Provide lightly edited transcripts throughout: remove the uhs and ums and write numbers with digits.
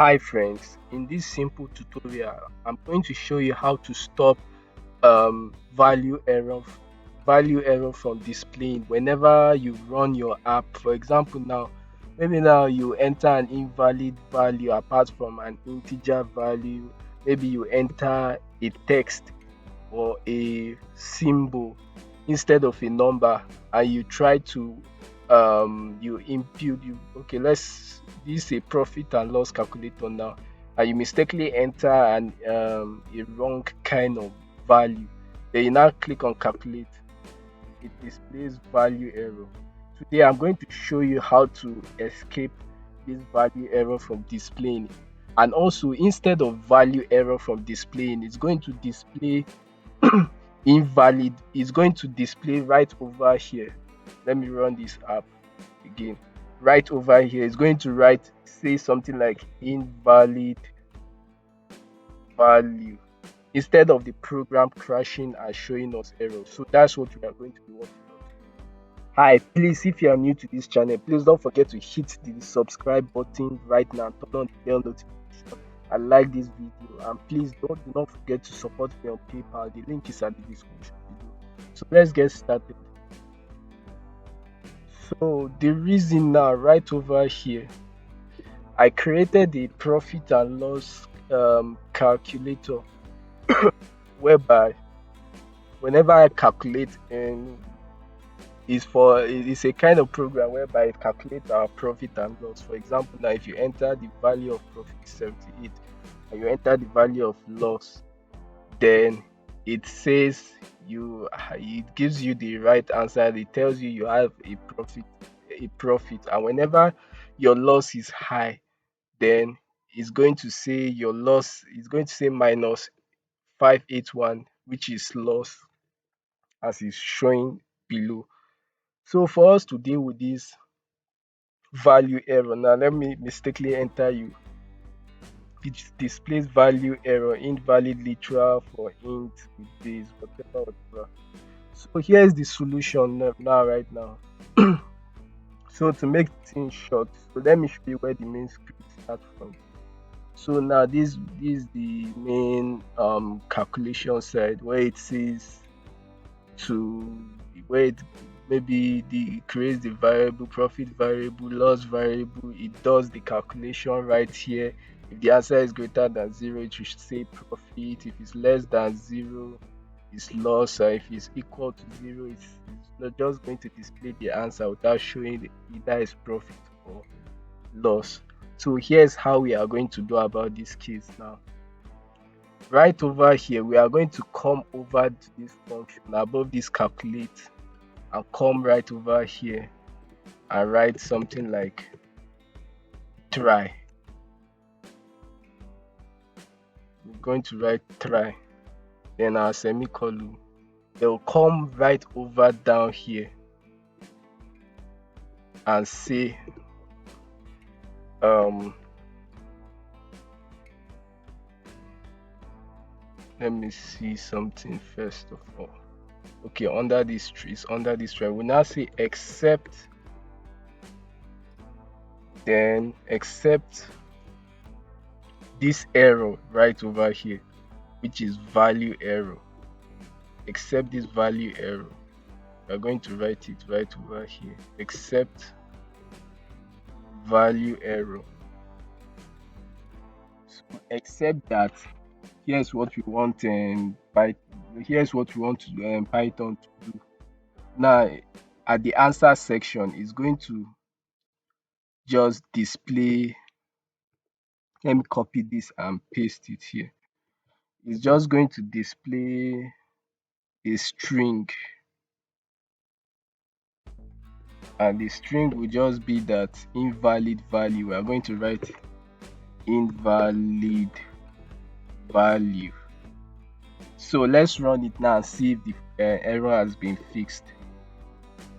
Hi friends, in this simple tutorial, I'm going to show you how to stop value error from displaying whenever you run your app. For example, maybe now you enter an invalid value apart from an integer value. Maybe you enter a text or a symbol instead of a number, and you try to you impute you okay let's this is a profit and loss calculator now, and you mistakenly enter a wrong kind of value. Then you now click on calculate. It displays value error. Today I'm going to show you how to escape this value error from displaying. And also, instead of value error from displaying, it's going to display invalid. It's going to display right over here. Let me run this app again. Right over here, it's going to say something like invalid value instead of the program crashing and showing us error. So that's what we are going to be working on. Hi, please, if you are new to this channel, please don't forget to hit the subscribe button right now, turn on the bell notification, and like this video. And please do not forget to support me on PayPal. The link is at the description below. So let's get started. So the reason now, right over here, I created a profit and loss calculator whereby whenever I calculate, and it's a kind of program whereby it calculates our profit and loss. For example, now if you enter the value of profit 78 and you enter the value of loss, then it says it gives you the right answer. It tells you you have a profit, and whenever your loss is high, then it's going to say your loss is going to say minus 581, which is loss, as is showing below. So for us to deal with this value error, now let me mistakenly enter it displays value error, invalid literal for int with base, whatever. So here's the solution now right now. So to make things short, so let me show you where the main script starts from. So now this is the main calculation side, where it says it creates the variable, profit variable, loss variable. It does the calculation right here. If the answer is greater than 0, it should say profit. If it's less than 0, it's loss. Or if it's equal to 0, it's not just going to display the answer without showing either is profit or loss. So here's how we are going to do about this case now. Right over here, we are going to come over to this function above this calculate, and come right over here and write something like try. We're going to write try, then our semicolon. They'll come right over down here and say let me see something first of all. Okay, under this try, we now say except, then except this error right over here, which is value error. Except this value error, we are going to write it right over here. Except value error. So except that, here's what we want here's what we want to Python to do. Now at the answer section, it's going to just display, let me copy this and paste it here. It's just going to display a string, and the string will just be that invalid value. We are going to write invalid value. So let's run it now and see if the error has been fixed.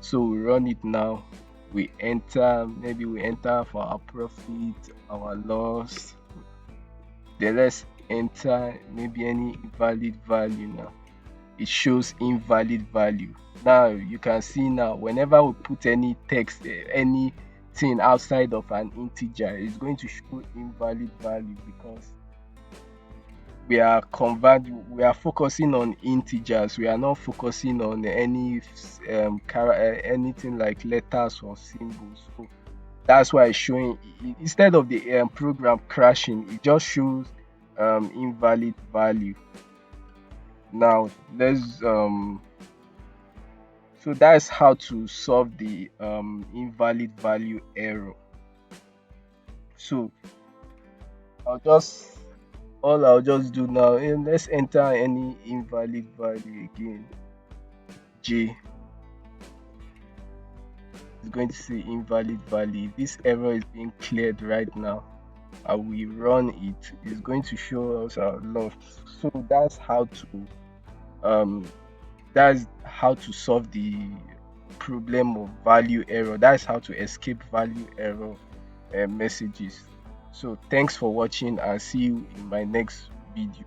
So we run it now. We enter for our profit, our loss. Then let's enter maybe any invalid value. Now it shows invalid value. Now you can see, now whenever we put any text, any thing outside of an integer, it's going to show invalid value because we are focusing on integers. We are not focusing on anything like letters or symbols. So that's why it's showing instead of the program crashing, it just shows invalid value. Now let's so that's how to solve the invalid value error. So I'll just I'll just do now, let's enter any invalid value again. J is going to say invalid value. This error is being cleared right now. And we run it, it's going to show us our loss. So um that's how to solve the problem of value error. That's how to escape value error messages. So thanks for watching and see you in my next video.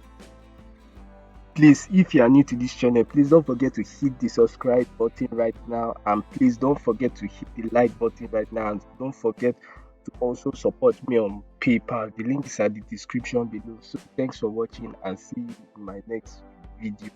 Please, if you are new to this channel, please don't forget to hit the subscribe button right now, and please don't forget to hit the like button right now, and don't forget to also support me on PayPal. The link is at the description below. So thanks for watching and see you in my next video.